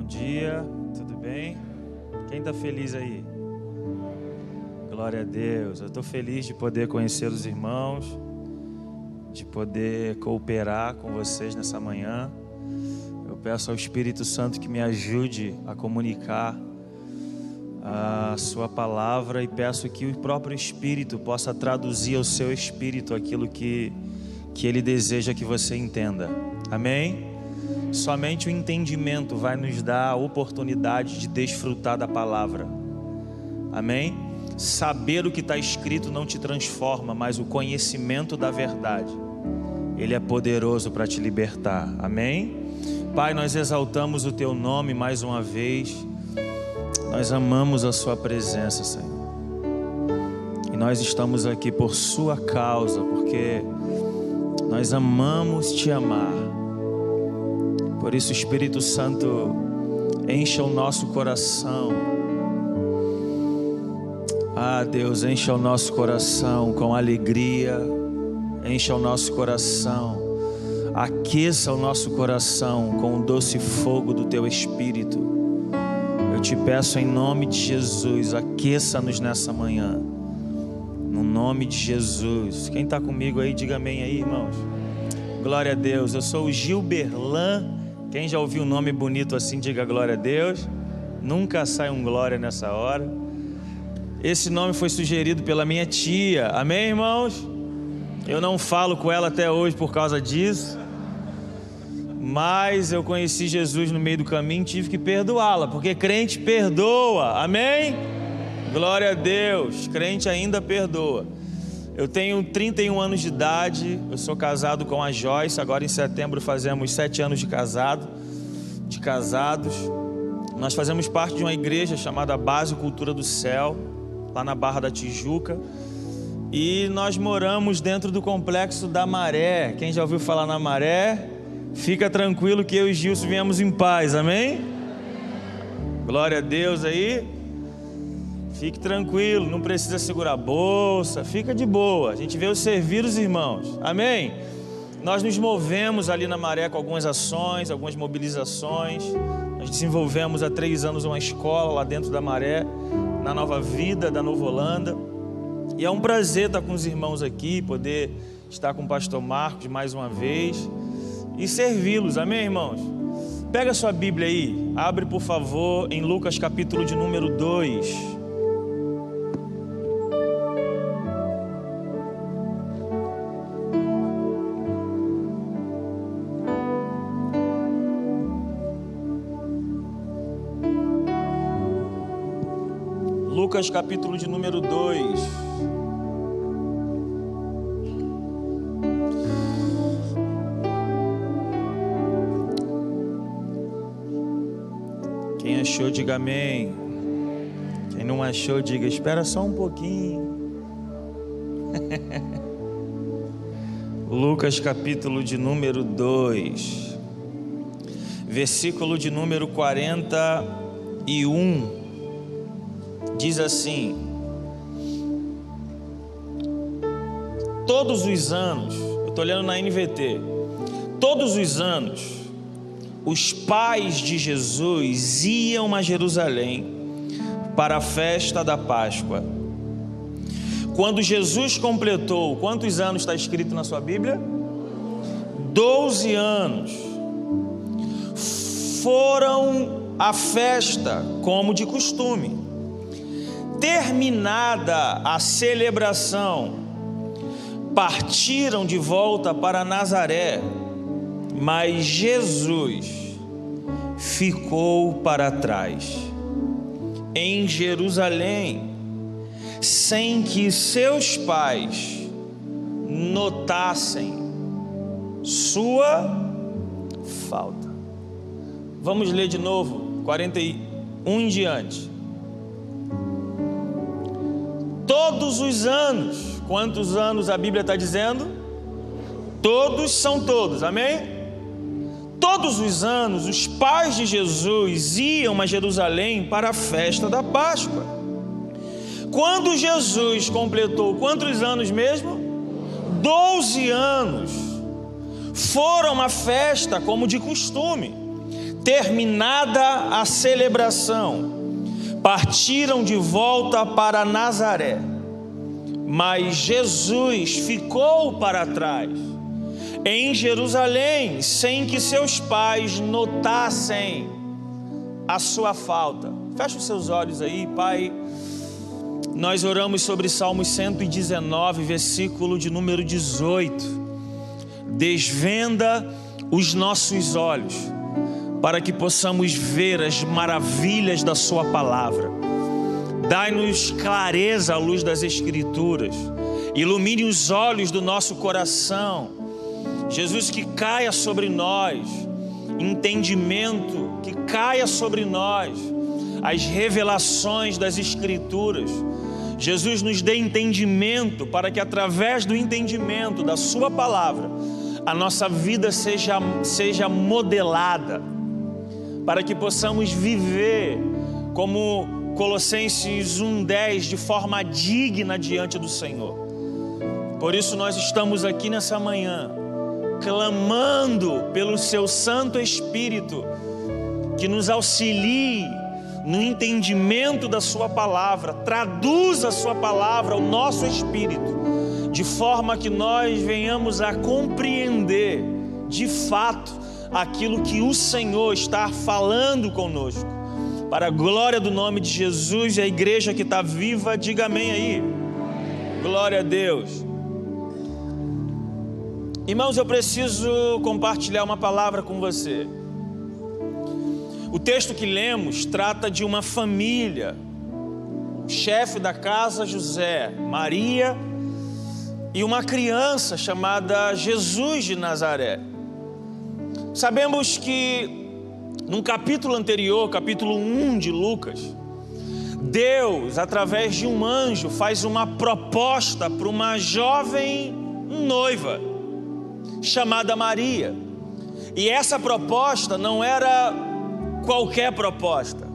Bom dia, tudo bem? Quem está feliz aí? Glória a Deus. Eu estou feliz de poder conhecer os irmãos, de poder cooperar com vocês nessa manhã. Eu peço ao Espírito Santo que me ajude a comunicar a sua palavra e peço que o próprio Espírito possa traduzir ao seu espírito aquilo que Ele deseja que você entenda. Amém? Somente o entendimento vai nos dar a oportunidade de desfrutar da palavra. Amém? Saber o que está escrito não te transforma, mas o conhecimento da verdade, Ele é poderoso para te libertar. Amém? Pai, nós exaltamos o Teu nome mais uma vez. Nós amamos a Sua presença, Senhor. E nós estamos aqui por Sua causa, porque nós amamos Te amar. Por isso, Espírito Santo, encha o nosso coração. Ah, Deus, encha o nosso coração com alegria. Encha o nosso coração. Aqueça o nosso coração com o doce fogo do Teu Espírito. Eu te peço em nome de Jesus, aqueça-nos nessa manhã. No nome de Jesus. Quem está comigo aí, diga amém aí, irmãos. Glória a Deus. Eu sou o Gilberlan. Quem já ouviu um nome bonito assim, diga glória a Deus. Nunca sai um glória nessa hora. Esse nome foi sugerido pela minha tia. Amém, irmãos? Eu não falo com ela até hoje por causa disso. Mas eu conheci Jesus no meio do caminho e tive que perdoá-la, porque crente perdoa. Amém? Glória a Deus. Crente ainda perdoa. Eu tenho 31 anos de idade, eu sou casado com a Joyce, agora em setembro fazemos 7 anos de casados. Nós fazemos parte de uma igreja chamada Base Cultura do Céu, lá na Barra da Tijuca. E nós moramos dentro do complexo da Maré. Quem já ouviu falar na Maré, fica tranquilo que eu e Gilson viemos em paz, amém? Glória a Deus aí. Fique tranquilo, não precisa segurar a bolsa, fica de boa. A gente veio servir os irmãos, amém? Nós nos movemos ali na Maré com algumas ações, algumas mobilizações. Nós desenvolvemos há 3 anos uma escola lá dentro da Maré, na Nova Vida da Nova Holanda. E é um prazer estar com os irmãos aqui, poder estar com o pastor Marcos mais uma vez e servi-los, amém, irmãos? Pega a sua Bíblia aí, abre por favor em Lucas capítulo de número 2. Lucas capítulo de número 2. Quem achou, diga amém. Quem não achou, diga espera só um pouquinho. Lucas capítulo de número 2, versículo de número 41. Diz assim: todos os anos, eu estou olhando na NVT, todos os anos, os pais de Jesus iam a Jerusalém para a festa da Páscoa. Quando Jesus completou, quantos anos está escrito na sua Bíblia? 12 anos. Foram à festa como de costume. Terminada a celebração, partiram de volta para Nazaré, mas Jesus ficou para trás, em Jerusalém, sem que seus pais notassem sua falta. Vamos ler de novo, 41 em diante. Todos os anos, quantos anos a Bíblia está dizendo? Todos são todos, amém? Todos os anos, os pais de Jesus iam a Jerusalém para a festa da Páscoa. Quando Jesus completou quantos anos mesmo? 12 anos. Foram a uma festa como de costume. Terminada a celebração, partiram de volta para Nazaré, mas Jesus ficou para trás, em Jerusalém, sem que seus pais notassem a sua falta. Feche os seus olhos aí, Pai. Nós oramos sobre Salmos 119, versículo de número 18. Desvenda os nossos olhos, para que possamos ver as maravilhas da sua palavra. Dai-nos clareza à luz das Escrituras. Ilumine os olhos do nosso coração. Jesus, que caia sobre nós entendimento, que caia sobre nós as revelações das Escrituras. Jesus, nos dê entendimento, para que através do entendimento da sua palavra, a nossa vida seja modelada, para que possamos viver como Colossenses 1:10, de forma digna diante do Senhor. Por isso nós estamos aqui nessa manhã, clamando pelo seu Santo Espírito, que nos auxilie no entendimento da sua palavra, traduza a sua palavra ao nosso espírito, de forma que nós venhamos a compreender de fato aquilo que o Senhor está falando conosco. Para a glória do nome de Jesus, e a igreja que está viva, diga amém aí. Glória a Deus. Irmãos, eu preciso compartilhar uma palavra com você. O texto que lemos trata de uma família, o chefe da casa José, Maria e uma criança chamada Jesus de Nazaré. Sabemos que num capítulo anterior, capítulo 1 de Lucas, Deus, através de um anjo, faz uma proposta para uma jovem noiva chamada Maria. E essa proposta não era qualquer proposta.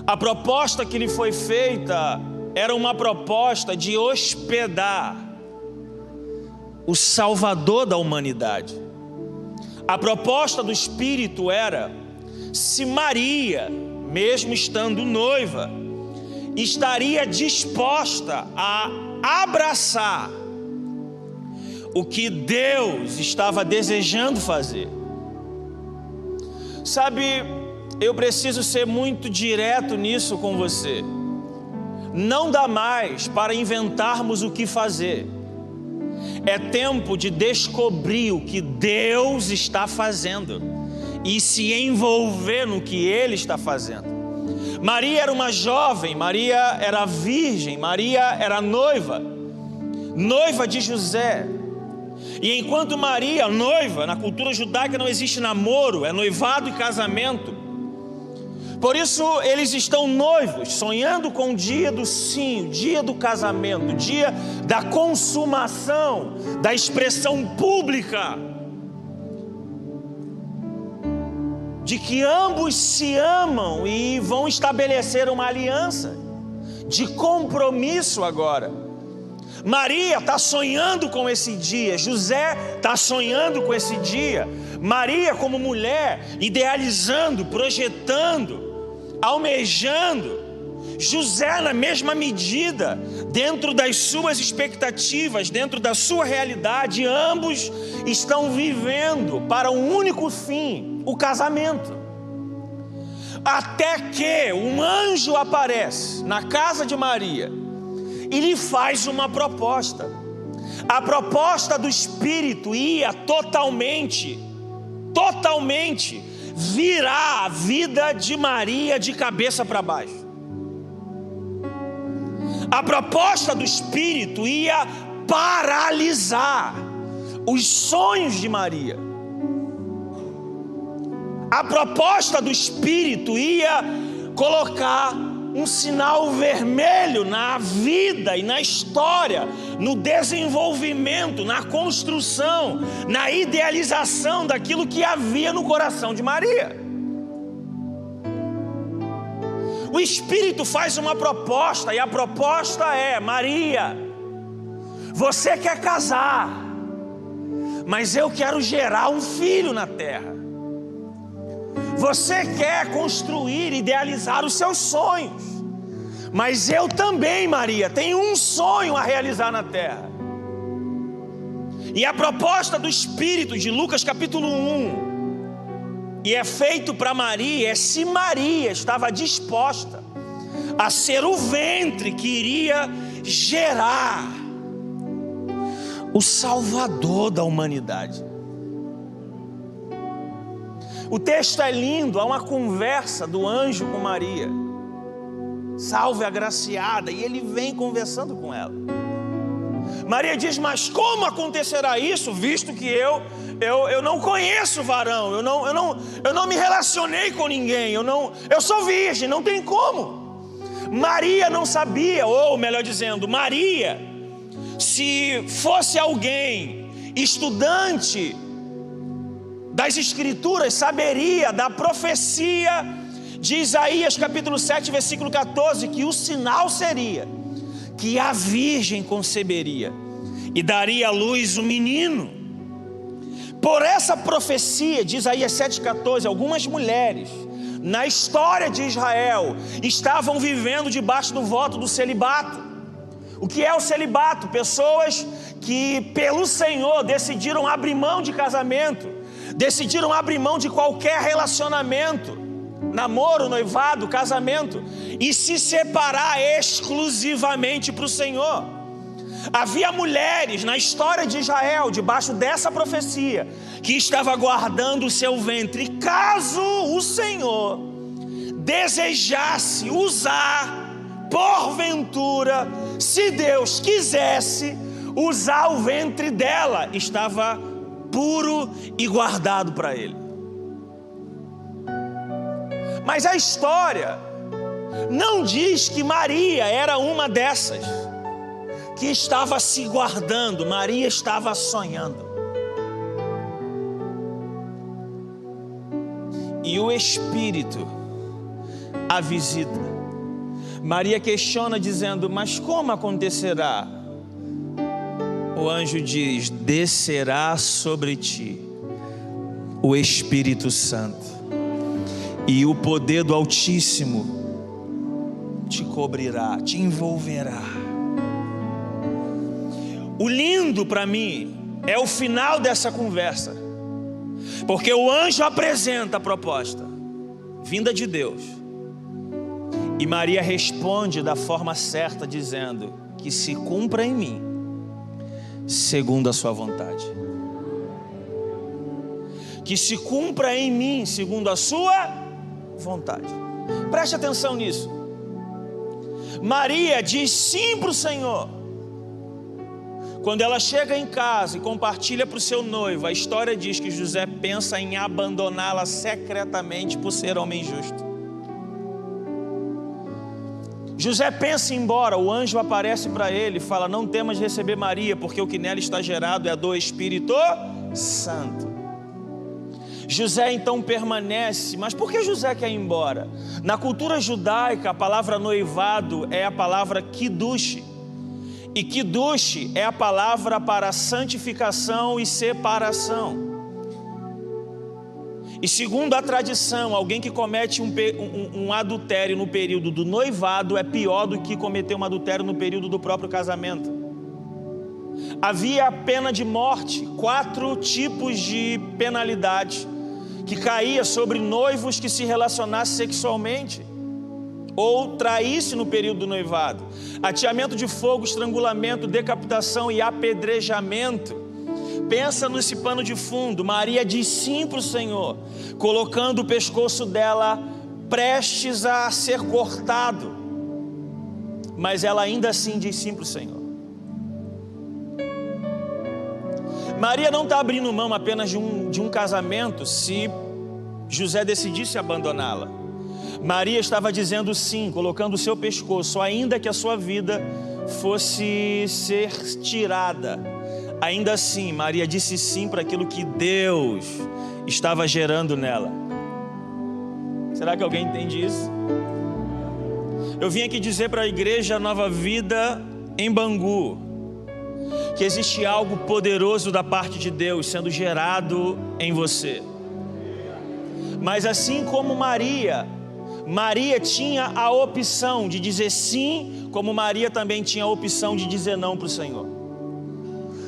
A proposta que lhe foi feita era uma proposta de hospedar o Salvador da humanidade. A proposta do Espírito era: se Maria, mesmo estando noiva, estaria disposta a abraçar o que Deus estava desejando fazer. Sabe, eu preciso ser muito direto nisso com você. Não dá mais para inventarmos o que fazer. É tempo de descobrir o que Deus está fazendo e se envolver no que Ele está fazendo. Maria era uma jovem, Maria era virgem, Maria era noiva de José. E enquanto Maria, noiva, na cultura judaica não existe namoro, é noivado e casamento. Por isso eles estão noivos, sonhando com o dia do sim, o dia do casamento, o dia da consumação, da expressão pública de que ambos se amam e vão estabelecer uma aliança de compromisso agora. Maria está sonhando com esse dia, José está sonhando com esse dia. Maria, como mulher, idealizando, projetando, almejando. José, na mesma medida, dentro das suas expectativas, dentro da sua realidade, ambos estão vivendo para um único fim: o casamento. Até que um anjo aparece na casa de Maria e lhe faz uma proposta. A proposta do Espírito ia totalmente virar a vida de Maria de cabeça para baixo. A proposta do Espírito ia paralisar os sonhos de Maria. A proposta do Espírito ia colocar um sinal vermelho na vida e na história, no desenvolvimento, na construção, na idealização daquilo que havia no coração de Maria. O Espírito faz uma proposta, e a proposta é: Maria, você quer casar, mas eu quero gerar um filho na terra. Você quer construir, idealizar os seus sonhos. Mas eu também, Maria, tenho um sonho a realizar na terra. E a proposta do Espírito de Lucas capítulo 1, e é feito para Maria, é se Maria estava disposta a ser o ventre que iria gerar o Salvador da humanidade. O texto é lindo, há uma conversa do anjo com Maria. Salve a agraciada, e ele vem conversando com ela. Maria diz: mas como acontecerá isso, visto que eu não conheço varão, eu não me relacionei com ninguém, eu sou virgem, não tem como. Maria não sabia, ou melhor dizendo, Maria, se fosse alguém estudante das Escrituras, saberia da profecia de Isaías capítulo 7, versículo 14, que o sinal seria que a virgem conceberia e daria à luz um menino. Por essa profecia de Isaías 7,14, algumas mulheres na história de Israel estavam vivendo debaixo do voto do celibato. O que é o celibato? Pessoas que pelo Senhor decidiram abrir mão de casamento, decidiram abrir mão de qualquer relacionamento, namoro, noivado, casamento, e se separar exclusivamente para o Senhor. Havia mulheres na história de Israel, debaixo dessa profecia, que estava guardando o seu ventre, caso o Senhor desejasse usar, porventura, se Deus quisesse usar o ventre dela, estava puro e guardado para ele. Mas a história não diz que Maria era uma dessas que estava se guardando. Maria estava sonhando. E o Espírito a visita. Maria questiona dizendo: mas como acontecerá? O anjo diz: descerá sobre ti o Espírito Santo, e o poder do Altíssimo te cobrirá, te envolverá. O lindo para mim é o final dessa conversa, porque o anjo apresenta a proposta vinda de Deus, e Maria responde da forma certa, dizendo: que se cumpra em mim segundo a sua vontade. Que se cumpra em mim segundo a sua vontade. Preste atenção nisso. Maria diz sim para o Senhor. Quando ela chega em casa e compartilha para o seu noivo, a história diz que José pensa em abandoná-la secretamente por ser homem justo. José pensa em ir embora, o anjo aparece para ele e fala: não temas receber Maria, porque o que nela está gerado é do Espírito Santo. José então permanece. Mas por que José quer ir embora? Na cultura judaica, a palavra noivado é a palavra kiddush. E kiddush é a palavra para santificação e separação. E segundo a tradição, alguém que comete um adultério no período do noivado é pior do que cometer um adultério no período do próprio casamento. Havia a pena de morte, 4 tipos de penalidade que caía sobre noivos que se relacionassem sexualmente ou traísse no período do noivado: ateamento de fogo, estrangulamento, decapitação e apedrejamento. Pensa nesse pano de fundo. Maria diz sim para o Senhor, colocando o pescoço dela prestes a ser cortado, mas ela ainda assim diz sim para o Senhor. Maria não está abrindo mão apenas de um casamento se José decidisse abandoná-la. Maria estava dizendo sim, colocando o seu pescoço, ainda que a sua vida fosse ser tirada. Ainda assim, Maria disse sim para aquilo que Deus estava gerando nela. Será que alguém entende isso? Eu vim aqui dizer para a igreja Nova Vida em Bangu que existe algo poderoso da parte de Deus sendo gerado em você. Mas assim como Maria tinha a opção de dizer sim, como Maria também tinha a opção de dizer não para o Senhor.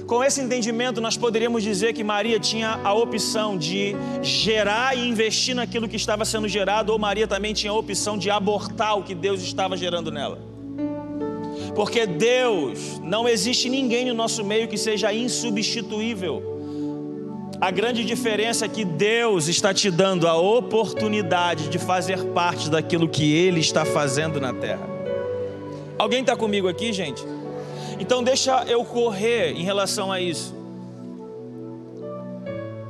Com esse entendimento, nós poderíamos dizer que Maria tinha a opção de gerar e investir naquilo que estava sendo gerado, ou Maria também tinha a opção de abortar o que Deus estava gerando nela. Porque Deus, não existe ninguém no nosso meio que seja insubstituível. A grande diferença é que Deus está te dando a oportunidade de fazer parte daquilo que Ele está fazendo na terra. Alguém está comigo aqui, gente? Então deixa eu correr em relação a isso.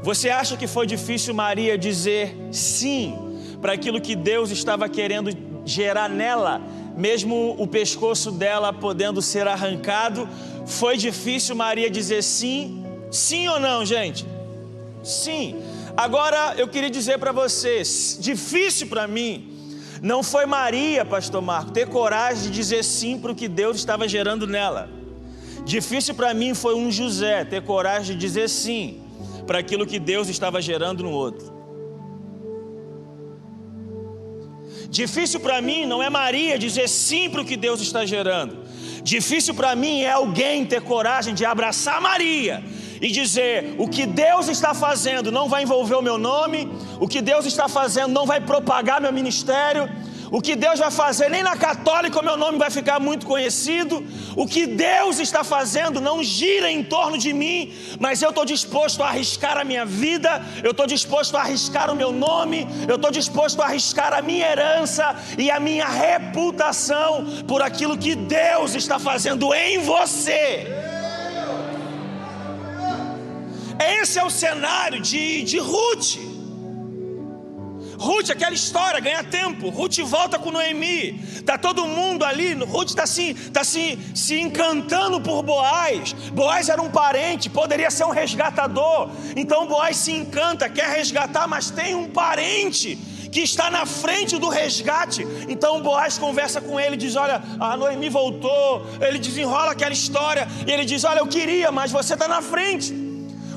Você acha que foi difícil Maria dizer sim para aquilo que Deus estava querendo gerar nela, mesmo o pescoço dela podendo ser arrancado? Foi difícil Maria dizer sim? Sim ou não, gente? Sim. Agora eu queria dizer para vocês, difícil para mim não foi Maria, pastor Marco, ter coragem de dizer sim para o que Deus estava gerando nela. Difícil para mim foi um José ter coragem de dizer sim para aquilo que Deus estava gerando no outro. Difícil para mim não é Maria dizer sim para o que Deus está gerando. Difícil para mim é alguém ter coragem de abraçar Maria e dizer: o que Deus está fazendo não vai envolver o meu nome, o que Deus está fazendo não vai propagar meu ministério, o que Deus vai fazer, nem na católica o meu nome vai ficar muito conhecido. O que Deus está fazendo não gira em torno de mim, mas eu estou disposto a arriscar a minha vida, eu estou disposto a arriscar o meu nome, eu estou disposto a arriscar a minha herança e a minha reputação por aquilo que Deus está fazendo em você. Esse é o cenário de Ruth. Ruth, aquela história, ganha tempo. Ruth volta com Noemi. Está todo mundo ali. Ruth está se encantando por Boaz. Boaz era um parente, poderia ser um resgatador. Então Boaz se encanta, quer resgatar, mas tem um parente que está na frente do resgate. Então Boaz conversa com ele, diz: olha, a Noemi voltou. Ele desenrola aquela história e ele diz: olha, eu queria, mas você está na frente.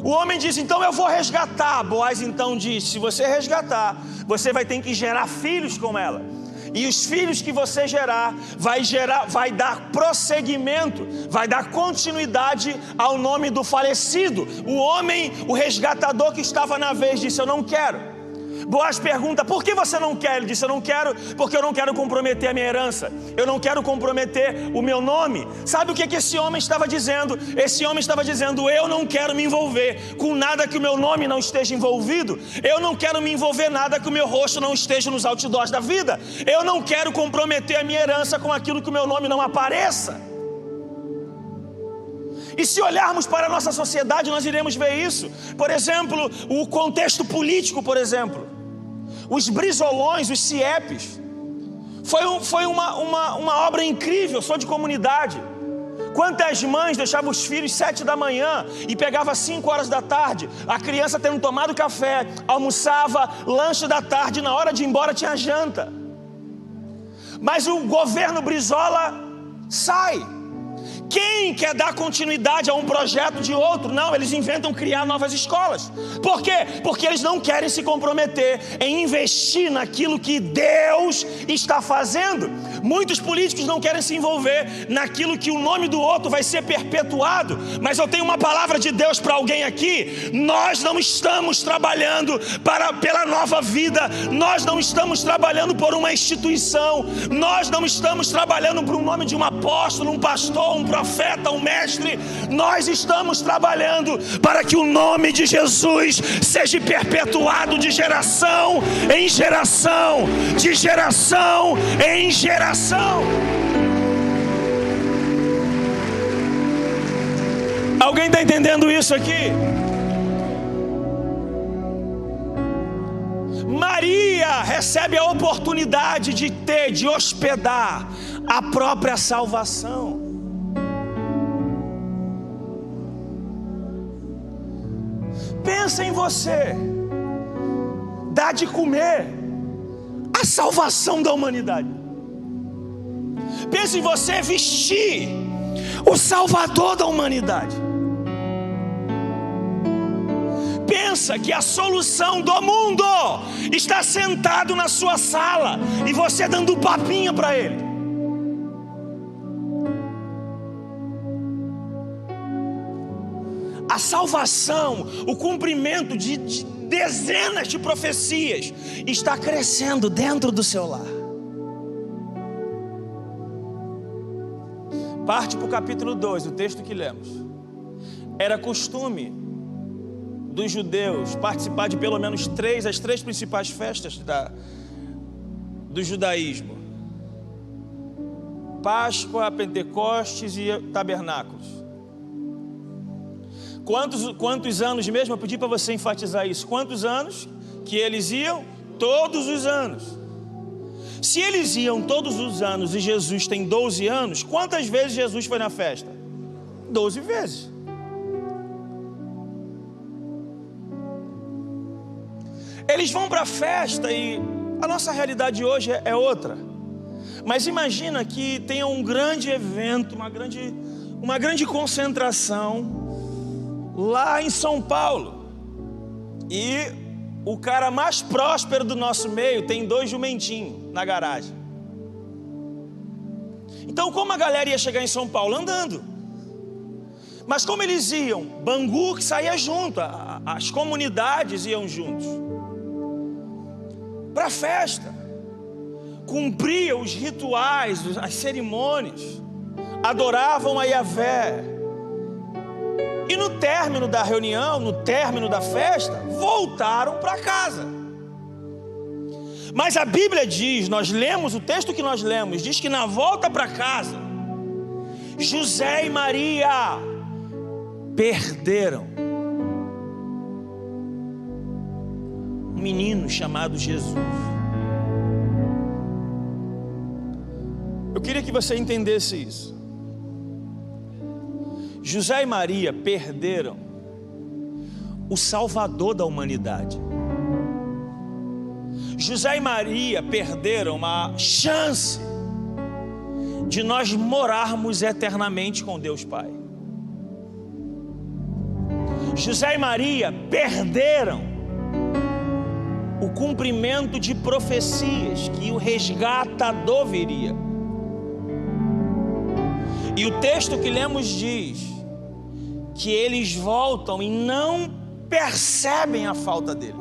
O homem diz: então eu vou resgatar. Boaz então diz: se você resgatar, você vai ter que gerar filhos com ela. E os filhos que você gerar, vai dar prosseguimento, vai dar continuidade ao nome do falecido. O homem, o resgatador que estava na vez, disse: eu não quero. Boaz pergunta: por que você não quer? Ele disse: eu não quero porque eu não quero comprometer a minha herança, eu não quero comprometer o meu nome. Sabe o que esse homem estava dizendo? Esse homem estava dizendo: eu não quero me envolver com nada que o meu nome não esteja envolvido. Eu não quero me envolver nada que o meu rosto não esteja nos outdoors da vida. Eu não quero comprometer a minha herança com aquilo que o meu nome não apareça. E se olharmos para a nossa sociedade, nós iremos ver isso. Por exemplo, o contexto político, por exemplo. Os brisolões, os CIEPs. Foi uma obra incrível, só de comunidade. Quantas mães deixavam os filhos 7 da manhã e pegava 5 horas da tarde, a criança tendo tomado café, almoçava, lanche da tarde, na hora de ir embora tinha janta. Mas o governo Brizola sai. Quem quer dar continuidade a um projeto de outro? Não, eles inventam criar novas escolas. Por quê? Porque eles não querem se comprometer em investir naquilo que Deus está fazendo. Muitos políticos não querem se envolver naquilo que o nome do outro vai ser perpetuado. Mas eu tenho uma palavra de Deus para alguém aqui. Nós não estamos trabalhando pela nova vida. Nós não estamos trabalhando por uma instituição. Nós não estamos trabalhando por um nome de um apóstolo, um pastor, um profeta, um mestre. Nós estamos trabalhando para que o nome de Jesus seja perpetuado de geração em geração, de geração em geração. Alguém está entendendo isso aqui? Maria recebe a oportunidade de hospedar a própria salvação. Pensa em você, dá de comer a salvação da humanidade. Pensa em você vestir o Salvador da humanidade. pensa que a solução do mundo está sentado na sua sala e você dando um papinho para ele. A salvação, o cumprimento de dezenas de profecias está crescendo dentro do seu lar. Parte para o capítulo 2, o texto que lemos. Era costume dos judeus participar de pelo menos as três principais festas do judaísmo: Páscoa, Pentecostes e Tabernáculos. Quantos anos mesmo? Eu pedi para você enfatizar isso. Quantos anos que eles iam? Todos os anos. Se eles iam todos os anos e Jesus tem 12 anos, quantas vezes Jesus foi na festa? 12 vezes. Eles vão para a festa e a nossa realidade hoje é outra. Mas imagina que tenha um grande evento, uma grande concentração lá em São Paulo. E o cara mais próspero do nosso meio tem 2 jumentinhos na garagem. Então como a galera ia chegar em São Paulo? Andando. Mas como eles iam? Bangu que saía junto, as comunidades iam juntos para a festa, cumpria os rituais, as cerimônias, adoravam a Yahvé. E no término da reunião, no término da festa, voltaram para casa. Mas a Bíblia diz, nós lemos, o texto que nós lemos, diz que na volta para casa, José e Maria perderam um menino chamado Jesus. Eu queria que você entendesse isso. José e Maria perderam o Salvador da humanidade. José e Maria perderam uma chance de nós morarmos eternamente com Deus Pai. José e Maria perderam o cumprimento de profecias que o resgatador viria. E o texto que lemos diz que eles voltam e não percebem a falta dele.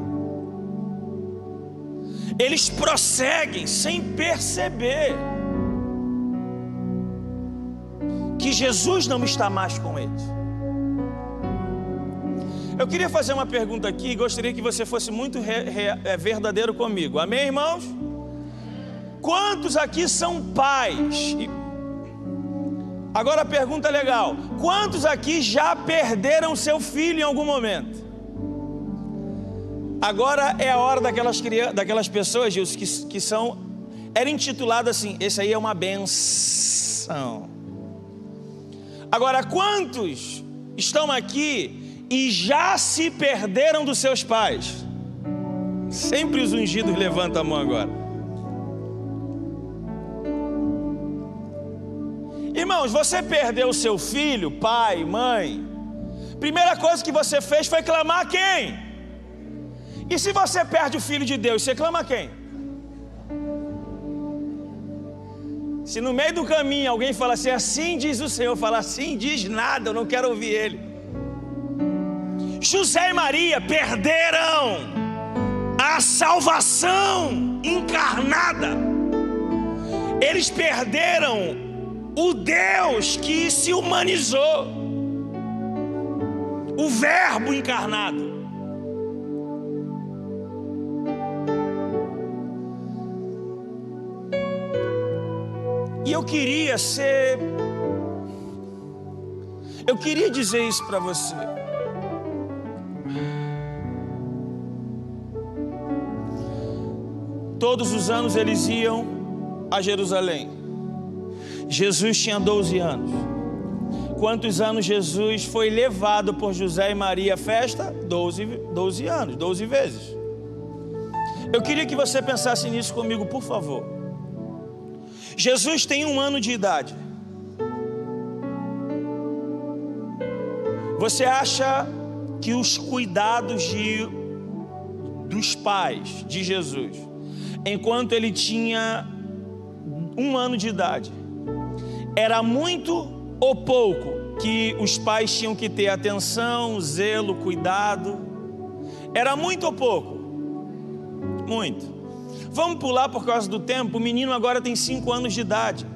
Eles prosseguem sem perceber que Jesus não está mais com eles. Eu queria fazer uma pergunta aqui e gostaria que você fosse muito verdadeiro comigo. Amém, irmãos? Quantos aqui são pais? Agora a pergunta legal: quantos aqui já perderam seu filho em algum momento? Agora é a hora daquelas pessoas, Gilson, que era intitulado assim: esse aí é uma benção. Agora, quantos estão aqui e já se perderam dos seus pais? Sempre os ungidos levantam a mão agora. Irmãos, você perdeu o seu filho, pai, mãe, primeira coisa que você fez foi clamar a quem? E se você perde o filho de Deus, você clama a quem? Se no meio do caminho alguém fala assim: assim diz o Senhor, fala: assim diz nada, eu não quero ouvir ele. José e Maria perderam a salvação encarnada. Eles perderam o Deus que se humanizou, o Verbo encarnado. E eu queria dizer isso para você. Todos os anos eles iam a Jerusalém. Jesus tinha 12 anos. Quantos anos Jesus foi levado por José e Maria à festa? 12 anos, 12 vezes. Eu queria que você pensasse nisso comigo, por favor. Jesus tem 1 ano de idade. Você acha que os cuidados dos pais de Jesus, enquanto ele tinha 1 ano de idade, era muito ou pouco que os pais tinham que ter atenção, zelo, cuidado? Era muito ou pouco? Muito. Vamos pular por causa do tempo. O menino agora tem 5 anos de idade.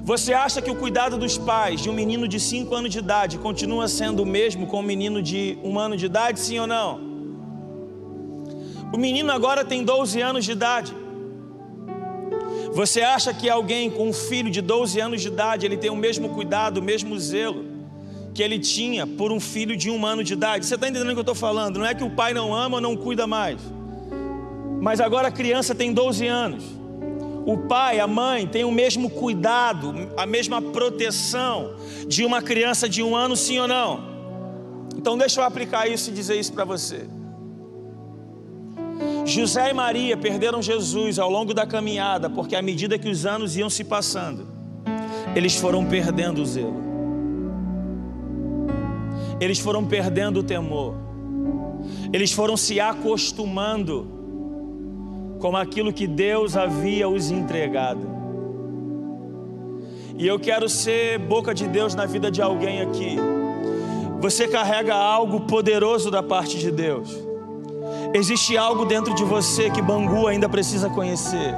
Você acha que o cuidado dos pais de um menino de 5 anos de idade continua sendo o mesmo com um menino de 1 ano de idade, sim ou não? O menino agora tem 12 anos de idade. Você acha que alguém com um filho de 12 anos de idade, ele tem o mesmo cuidado, o mesmo zelo que ele tinha por um filho de 1 ano de idade? Você está entendendo o que eu estou falando? Não é que o pai não ama ou não cuida mais, mas agora a criança tem 12 anos. O pai, a mãe tem o mesmo cuidado, a mesma proteção de uma criança de 1 ano, sim ou não? Então deixa eu aplicar isso e dizer isso para você. José e Maria perderam Jesus ao longo da caminhada, porque à medida que os anos iam se passando, eles foram perdendo o zelo, eles foram perdendo o temor, eles foram se acostumando com aquilo que Deus havia os entregado. E eu quero ser boca de Deus na vida de alguém aqui. Você carrega algo poderoso da parte de Deus. Existe algo dentro de você que Bangu ainda precisa conhecer.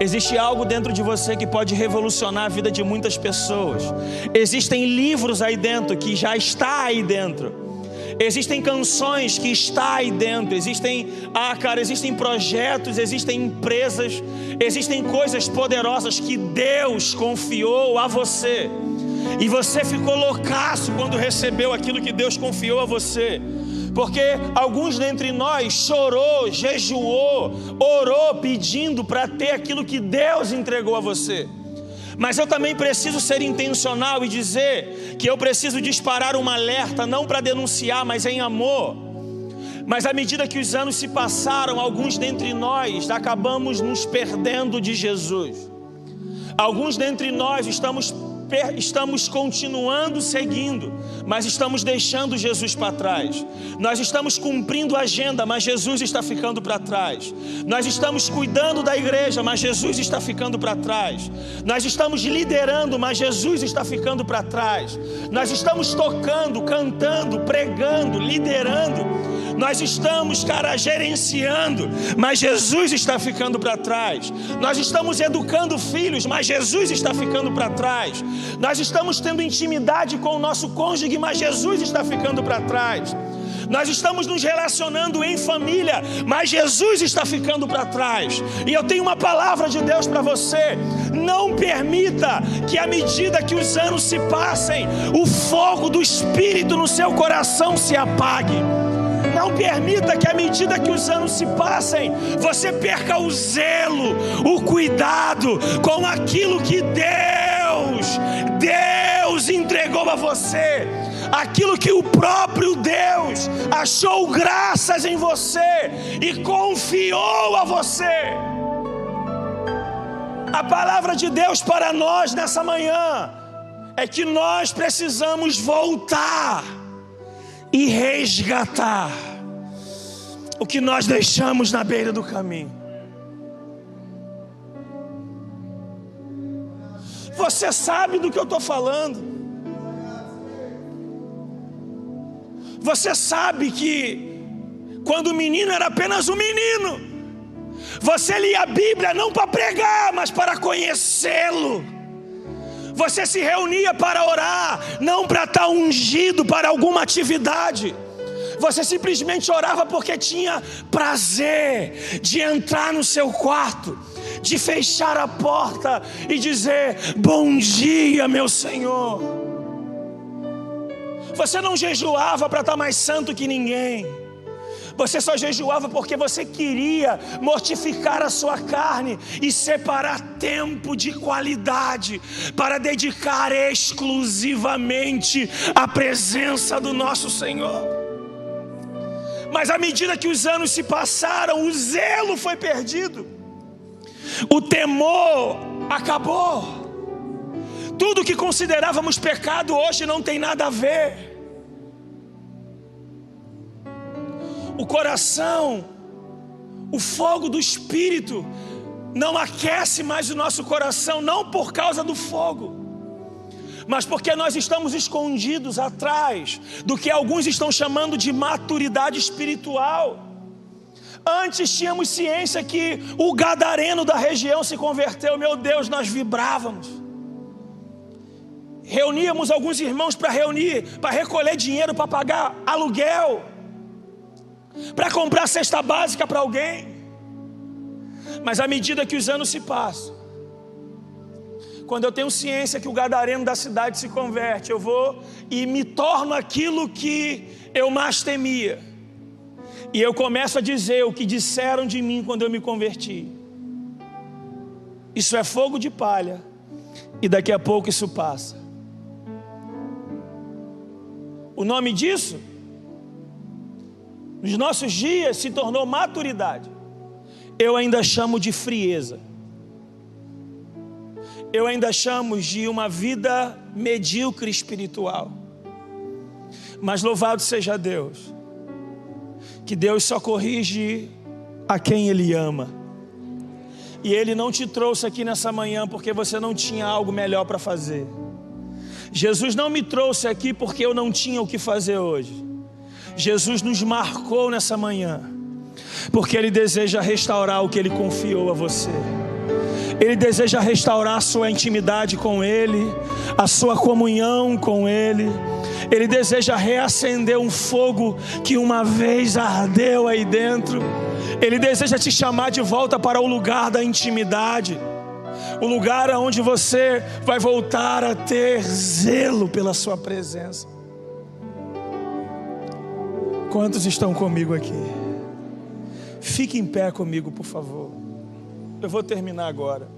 Existe algo dentro de você que pode revolucionar a vida de muitas pessoas. Existem livros aí dentro que já está aí dentro. Existem canções que está aí dentro. Existem projetos, existem empresas, existem coisas poderosas que Deus confiou a você. E você ficou loucaço quando recebeu aquilo que Deus confiou a você. Porque alguns dentre nós chorou, jejuou, orou pedindo para ter aquilo que Deus entregou a você. Mas eu também preciso ser intencional e dizer que eu preciso disparar um alerta, não para denunciar, mas em amor. Mas à medida que os anos se passaram, alguns dentre nós acabamos nos perdendo de Jesus. Alguns dentre nós estamos continuando seguindo, mas estamos deixando Jesus para trás. Nós estamos cumprindo a agenda, mas Jesus está ficando para trás. Nós estamos cuidando da igreja, mas Jesus está ficando para trás. Nós estamos liderando, mas Jesus está ficando para trás. Nós estamos tocando, cantando, pregando, liderando. Nós estamos, gerenciando, mas Jesus está ficando para trás. Nós estamos educando filhos, mas Jesus está ficando para trás. Nós estamos tendo intimidade com o nosso cônjuge, mas Jesus está ficando para trás. Nós estamos nos relacionando em família, mas Jesus está ficando para trás. E eu tenho uma palavra de Deus para você: não permita que à medida que os anos se passem, o fogo do Espírito no seu coração se apague. Não permita que à medida que os anos se passem, você perca o zelo, o cuidado com aquilo que Deus entregou a você. Aquilo que o próprio Deus achou graças em você e confiou a você. A palavra de Deus para nós nessa manhã é que nós precisamos voltar e resgatar o que nós deixamos na beira do caminho. Você sabe do que eu estou falando. Você sabe que quando o menino era apenas um menino, você lia a Bíblia não para pregar, mas para conhecê-lo. Você se reunia para orar, não para estar ungido para alguma atividade. Você simplesmente orava porque tinha prazer de entrar no seu quarto, de fechar a porta e dizer: bom dia, meu Senhor. Você não jejuava para estar mais santo que ninguém. Você só jejuava porque você queria mortificar a sua carne e separar tempo de qualidade para dedicar exclusivamente à presença do nosso Senhor. Mas à medida que os anos se passaram, o zelo foi perdido, o temor acabou. Tudo que considerávamos pecado hoje não tem nada a ver. o coração, o fogo do Espírito não aquece mais o nosso coração, não por causa do fogo, mas porque nós estamos escondidos atrás do que alguns estão chamando de maturidade espiritual. Antes tínhamos ciência que o gadareno da região se converteu, meu Deus, nós vibrávamos. Reuníamos alguns irmãos para recolher dinheiro para pagar aluguel, para comprar cesta básica para alguém. Mas à medida que os anos se passam, quando eu tenho ciência que o gadareno da cidade se converte, eu vou e me torno aquilo que eu mais temia. E eu começo a dizer o que disseram de mim quando eu me converti. Isso é fogo de palha, e daqui a pouco isso passa. O nome disso, nos nossos dias, se tornou maturidade. Eu ainda chamo de frieza. Eu ainda chamo de uma vida medíocre espiritual. Mas louvado seja Deus, que Deus só corrige a quem Ele ama. E Ele não te trouxe aqui nessa manhã porque você não tinha algo melhor para fazer. Jesus não me trouxe aqui porque eu não tinha o que fazer hoje. Jesus nos marcou nessa manhã porque Ele deseja restaurar o que Ele confiou a você. Ele deseja restaurar a sua intimidade com Ele, a sua comunhão com Ele. Ele deseja reacender um fogo que uma vez ardeu aí dentro. Ele deseja te chamar de volta para o lugar da intimidade, o lugar onde você vai voltar a ter zelo pela sua presença. Quantos estão comigo aqui? Fique em pé comigo, por favor. Eu vou terminar agora.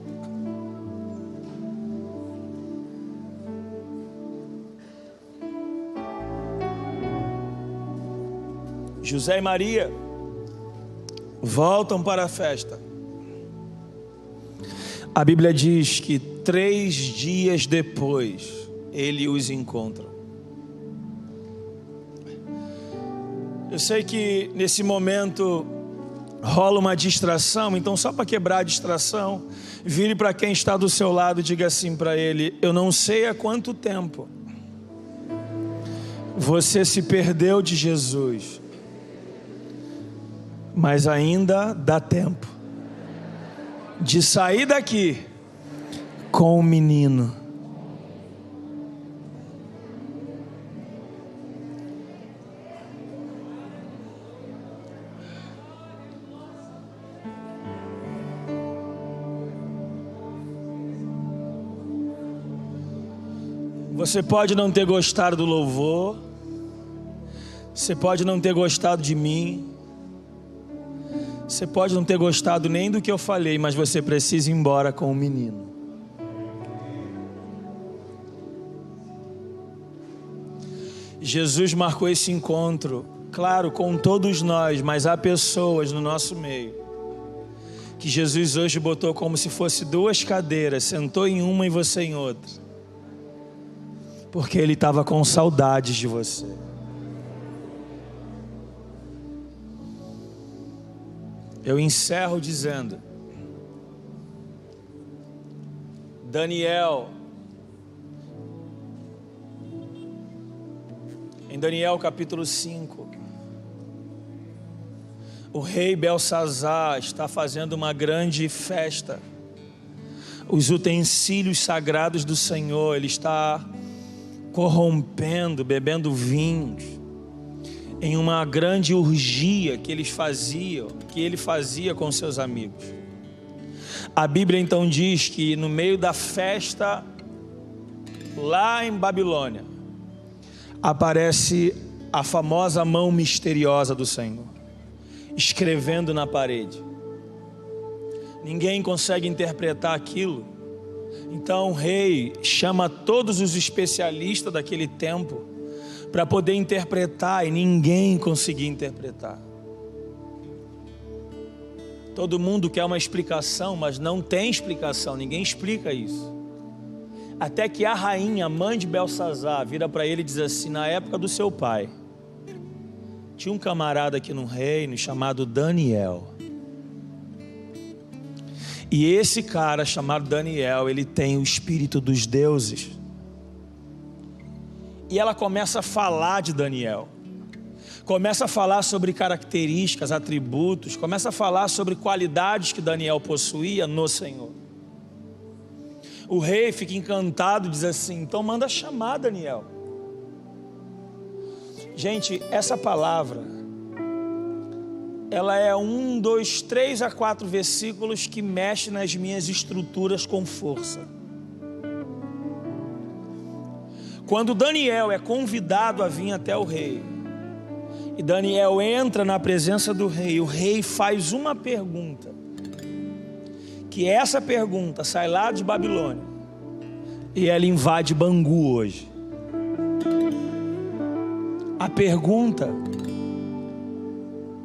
José e Maria voltam para a festa. A Bíblia diz que 3 dias depois ele os encontra. Eu sei que nesse momento rola uma distração, então só para quebrar a distração, vire para quem está do seu lado e diga assim para ele: eu não sei há quanto tempo você se perdeu de Jesus, mas ainda dá tempo de sair daqui com o menino. Você pode não ter gostado do louvor, você pode não ter gostado de mim, você pode não ter gostado nem do que eu falei, mas você precisa ir embora com o menino. Jesus marcou esse encontro, claro, com todos nós, mas há pessoas no nosso meio que Jesus hoje botou como se fosse 2 cadeiras, sentou em uma e você em outra, porque Ele estava com saudades de você. Eu encerro dizendo: Daniel, em Daniel capítulo 5, o rei Belsazar está fazendo uma grande festa. Os utensílios sagrados do Senhor, ele está corrompendo, bebendo vinhos, em uma grande orgia que ele fazia com seus amigos. A Bíblia então diz que no meio da festa, lá em Babilônia, aparece a famosa mão misteriosa do Senhor, escrevendo na parede. Ninguém consegue interpretar aquilo. Então o rei chama todos os especialistas daquele tempo para poder interpretar, e ninguém conseguia interpretar. Todo mundo quer uma explicação, mas não tem explicação, ninguém explica isso. Até que a rainha, a mãe de Belsazar, vira para ele e diz assim: na época do seu pai, Tinha um camarada aqui no reino chamado Daniel. E esse cara chamado Daniel, ele tem o espírito dos deuses. E ela começa a falar de Daniel. Começa a falar sobre características, atributos. Começa a falar sobre qualidades que Daniel possuía no Senhor. O rei fica encantado e diz assim: então manda chamar Daniel. Gente, essa palavra, ela é 1, 2, 3 a 4 versículos que mexe nas minhas estruturas com força. Quando Daniel é convidado a vir até o rei, e Daniel entra na presença do rei, o rei faz uma pergunta, que essa pergunta sai lá de Babilônia, e ela invade Bangu hoje. A pergunta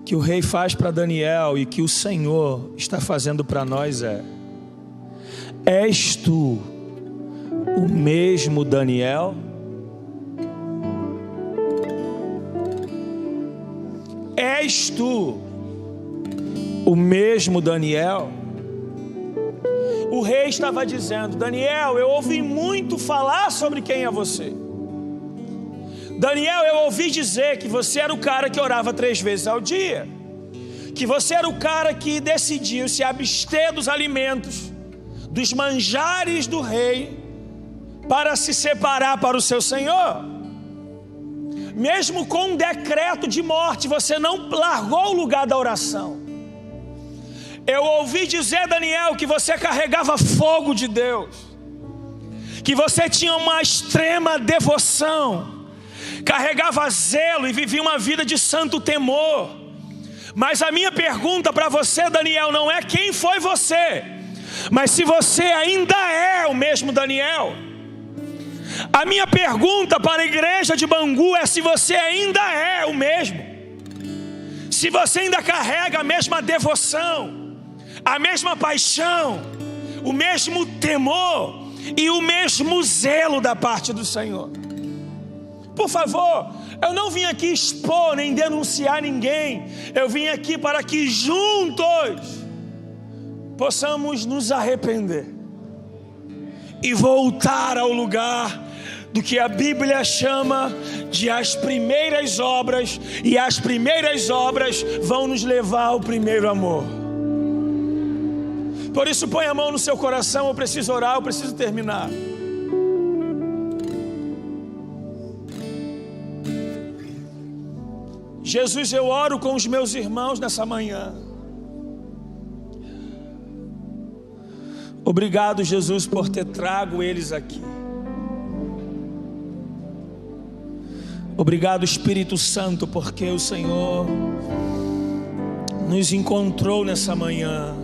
que o rei faz para Daniel e que o Senhor está fazendo para nós é: és tu o mesmo Daniel? És tu o mesmo Daniel? O rei estava dizendo: Daniel, eu ouvi muito falar sobre quem é você. Daniel, eu ouvi dizer que você era o cara que orava 3 vezes ao dia, que você era o cara que decidiu se abster dos alimentos, dos manjares do rei, para se separar para o seu Senhor. Mesmo com um decreto de morte, você não largou o lugar da oração. Eu ouvi dizer, Daniel, que você carregava fogo de Deus, que você tinha uma extrema devoção, carregava zelo e vivia uma vida de santo temor. Mas a minha pergunta para você, Daniel, não é quem foi você, mas se você ainda é o mesmo Daniel. A minha pergunta para a igreja de Bangu é se você ainda é o mesmo, se você ainda carrega a mesma devoção, a mesma paixão, o mesmo temor e o mesmo zelo da parte do Senhor. Por favor, eu não vim aqui expor nem denunciar ninguém. Eu vim aqui para que juntos possamos nos arrepender e voltar ao lugar do que a Bíblia chama de as primeiras obras. E as primeiras obras vão nos levar ao primeiro amor. Por isso, põe a mão no seu coração. Eu preciso orar, eu preciso terminar. Jesus, eu oro com os meus irmãos nessa manhã. Obrigado, Jesus, por ter trago eles aqui. Obrigado, Espírito Santo, porque o Senhor nos encontrou nessa manhã.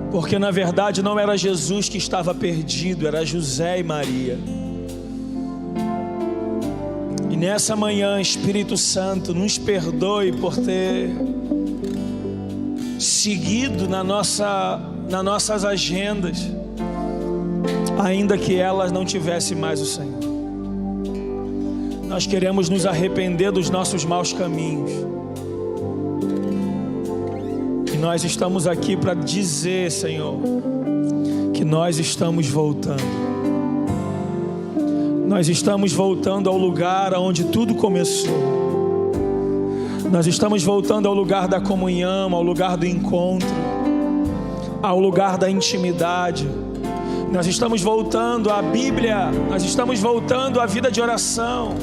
Porque na verdade não era Jesus que estava perdido, era José e Maria. E nessa manhã, Espírito Santo, nos perdoe por ter seguido nas nossas agendas, ainda que elas não tivessem mais o Senhor. Nós queremos nos arrepender dos nossos maus caminhos. E nós estamos aqui para dizer, Senhor, que nós estamos voltando. Nós estamos voltando ao lugar onde tudo começou. Nós estamos voltando ao lugar da comunhão, ao lugar do encontro, ao lugar da intimidade. Nós estamos voltando à Bíblia, nós estamos voltando à vida de oração,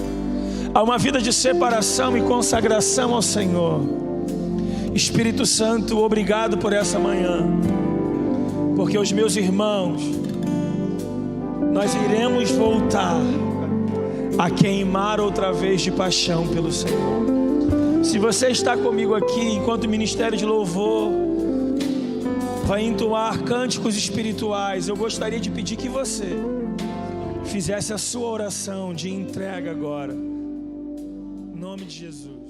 a uma vida de separação e consagração ao Senhor. Espírito Santo, obrigado por essa manhã, porque os meus irmãos, nós iremos voltar a queimar outra vez de paixão pelo Senhor. Se você está comigo aqui, enquanto o Ministério de Louvor vai entoar cânticos espirituais, eu gostaria de pedir que você fizesse a sua oração de entrega agora, em nome de Jesus.